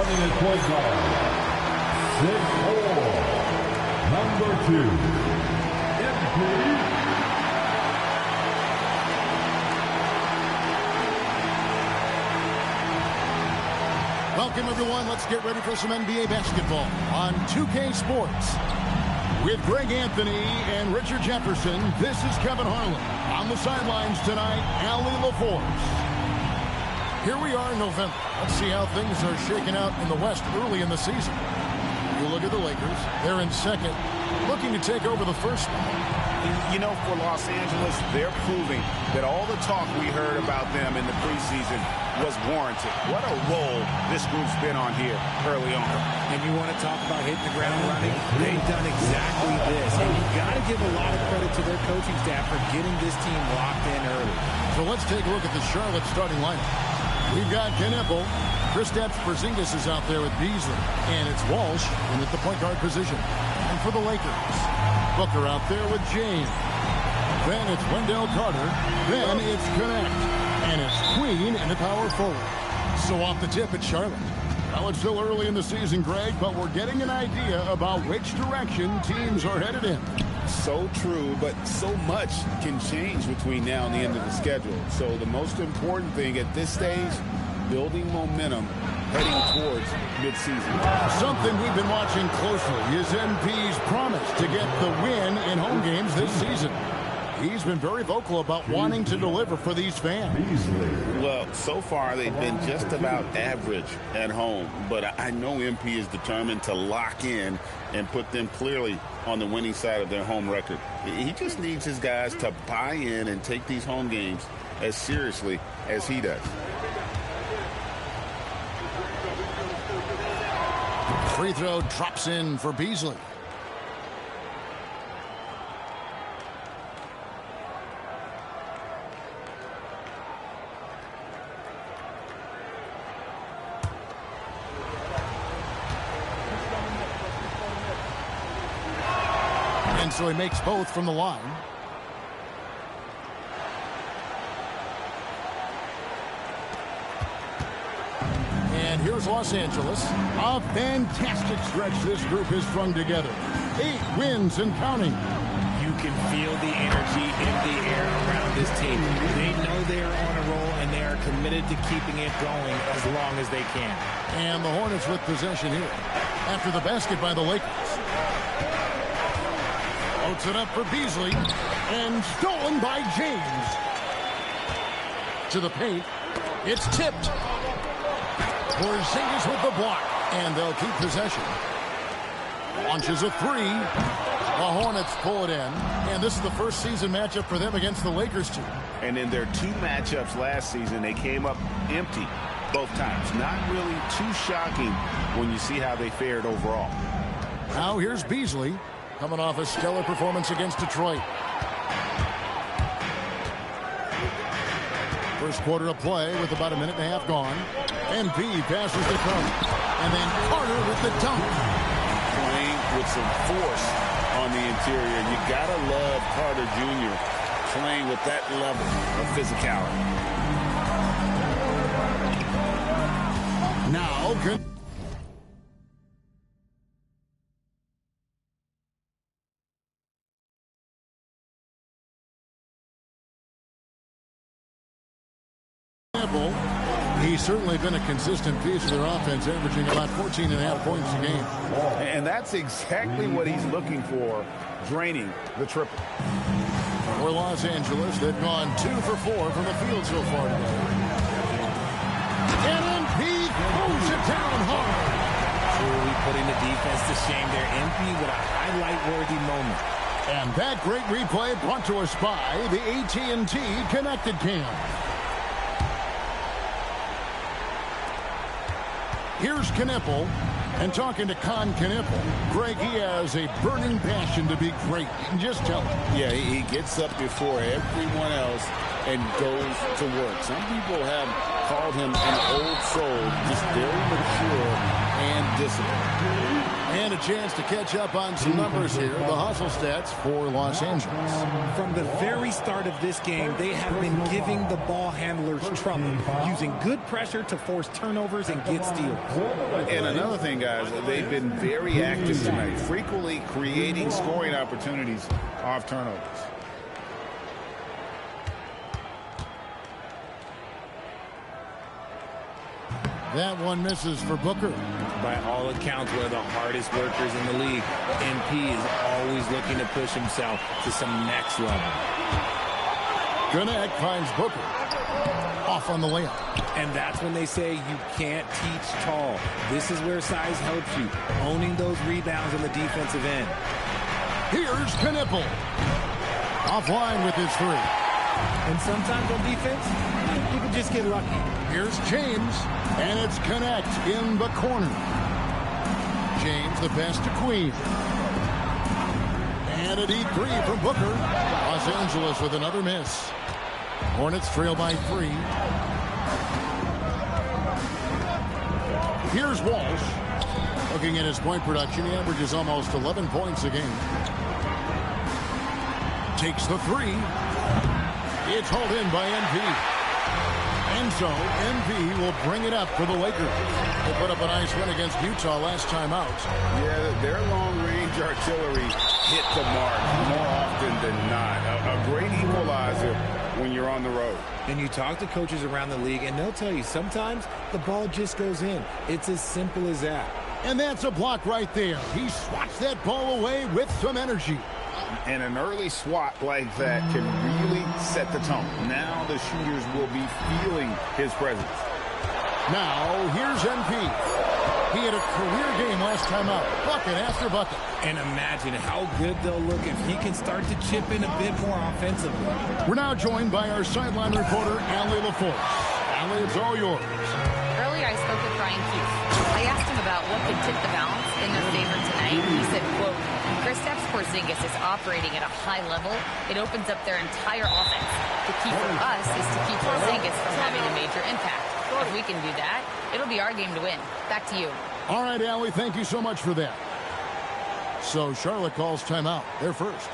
Starting at point guard, 6'4", number 2, MP. Welcome, everyone. Let's get ready for some NBA basketball on 2K Sports. With Greg Anthony and Richard Jefferson, this is Kevin Harlan. On the sidelines tonight, Allie LaForce. Here we are in November. Let's see how things are shaking out in the West early in the season. You look at the Lakers. They're in second, looking to take over the first spot. You know, for Los Angeles, they're proving that all the talk we heard about them in the preseason was warranted. What a role this group's been on here early on. And you want to talk about hitting the ground running? They've done exactly this. And you've got to give a lot of credit to their coaching staff for getting this team locked in early. So let's take a look at the Charlotte starting lineup. We've got Knipple. Kristaps Porzingis is out there with Beasley. And it's Walsh in at the point guard position. And for the Lakers, Booker out there with James. Then it's Wendell Carter. Then it's Connect. And it's Queen in the power forward. So off the tip, it's Charlotte. Well, it's still early in the season, Greg, but we're getting an idea about which direction teams are headed in. So true, but so much can change between now and the end of the schedule. So the most important thing at this stage, building momentum heading towards midseason. Something we've been watching closely is MP's promise to get the win in home games this season. He's been very vocal about wanting to deliver for these fans. Well, so far they've been just about average at home, but I know MP is determined to lock in and put them clearly on the winning side of their home record. He just needs his guys to buy in and take these home games as seriously as he does. Free throw drops in for Beasley. And so he makes both from the line. And here's Los Angeles. A fantastic stretch this group has strung together. 8 wins and counting. You can feel the energy in the air around this team. They know they are on a roll, and they are committed to keeping it going as long as they can. And the Hornets with possession here. After the basket by the Lakers. Floats it up for Beasley. And stolen by James. To the paint. It's tipped. Porzingis with the block. And they'll keep possession. Launches a three. The Hornets pull it in. And this is the first season matchup for them against the Lakers team. And in their 2 matchups last season, they came up empty both times. Not really too shocking when you see how they fared overall. Now here's Beasley, coming off a stellar performance against Detroit. First quarter of play with about a minute and a half gone. MP passes to Carter. And then Carter with the dunk. Playing with some force on the interior. You gotta love Carter Jr. playing with that level of physicality. Now good. He's certainly been a consistent piece of their offense, averaging about 14.5 points a game. And that's exactly what he's looking for, draining the triple. For Los Angeles, they've gone 2 for 4 from the field so far today. And MP throws it down hard. Truly putting the defense to shame there. MP with a highlight-worthy moment. And that great replay brought to us by the AT&T Connected Cam. Here's Knipple, and talking to Con Knipple, Greg, he has a burning passion to be great. You can just tell him. Yeah, he gets up before everyone else and goes to work. Some people have called him an old soul, just very mature and disciplined. And a chance to catch up on some numbers here. The hustle stats for Los Angeles. From the very start of this game, they have been giving the ball handlers trouble, using good pressure to force turnovers and get steals. And another thing, guys, they've been very active tonight, frequently creating scoring opportunities off turnovers. That one misses for Booker. By all accounts, one of the hardest workers in the league. MP is always looking to push himself to some next level. Gannett finds Booker. Off on the layup. And that's when they say you can't teach tall. This is where size helps you, owning those rebounds on the defensive end. Here's Knipple. Offline with his three. And sometimes on defense, you can just get lucky. Here's James, and it's Connect in the corner. James, the pass to Queen. And a deep three from Booker. Los Angeles with another miss. Hornets trail by 3. Here's Walsh. Looking at his point production, he averages almost 11 points a game. Takes the 3. It's hauled in by NP. And so, NP will bring it up for the Lakers. They put up a nice win against Utah last time out. Yeah, their long-range artillery hit the mark more often than not. A great equalizer when you're on the road. And you talk to coaches around the league, and they'll tell you sometimes the ball just goes in. It's as simple as that. And that's a block right there. He swats that ball away with some energy. And an early swat like that can really set the tone. Now the shooters will be feeling his presence. Now, here's MP. He had a career game last time out. Bucket after bucket. And imagine how good they'll look if he can start to chip in a bit more offensively. We're now joined by our sideline reporter, Allie LaForce. Allie, it's all yours. Earlier, I spoke with Brian Keefe. I asked him about what could tip the balance in their favor tonight. He said, quote, Kristaps Porzingis is operating at a high level. It opens up their entire offense. The key for us is to keep Porzingis from having a major impact. If we can do that, it'll be our game to win. Back to you. All right, Allie, thank you so much for that. So Charlotte calls timeout. They're first.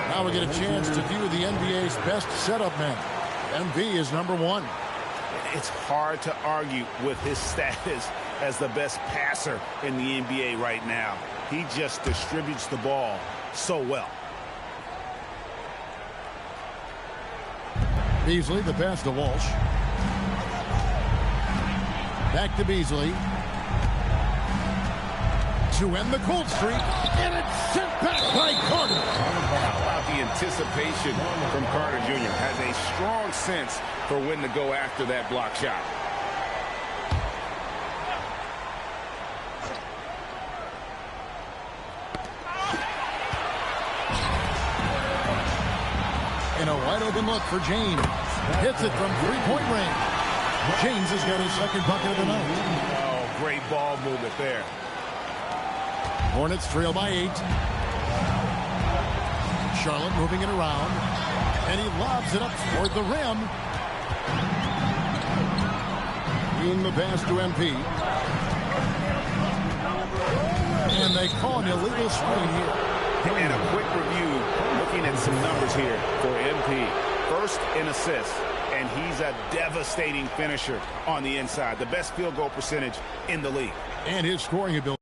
Now we get a chance to view the NBA's best setup men. MV is number 1. It's hard to argue with his status as the best passer in the NBA right now. He just distributes the ball so well. Beasley, the pass to Walsh. Back to Beasley. To end the cold streak, and it's sent back by Carter. How about the anticipation from Carter Jr.? Has a strong sense for when to go after that block shot. And a wide open look for James. Hits it from three-point range. James has got his second bucket of the night. Oh, great ball movement there. Hornets trail by 8. Charlotte moving it around. And he lobs it up toward the rim. In the pass to MP. And they call an illegal screen here. And a quick review, looking at some numbers here for MP. First in assists, and he's a devastating finisher on the inside. The best field goal percentage in the league. And his scoring ability.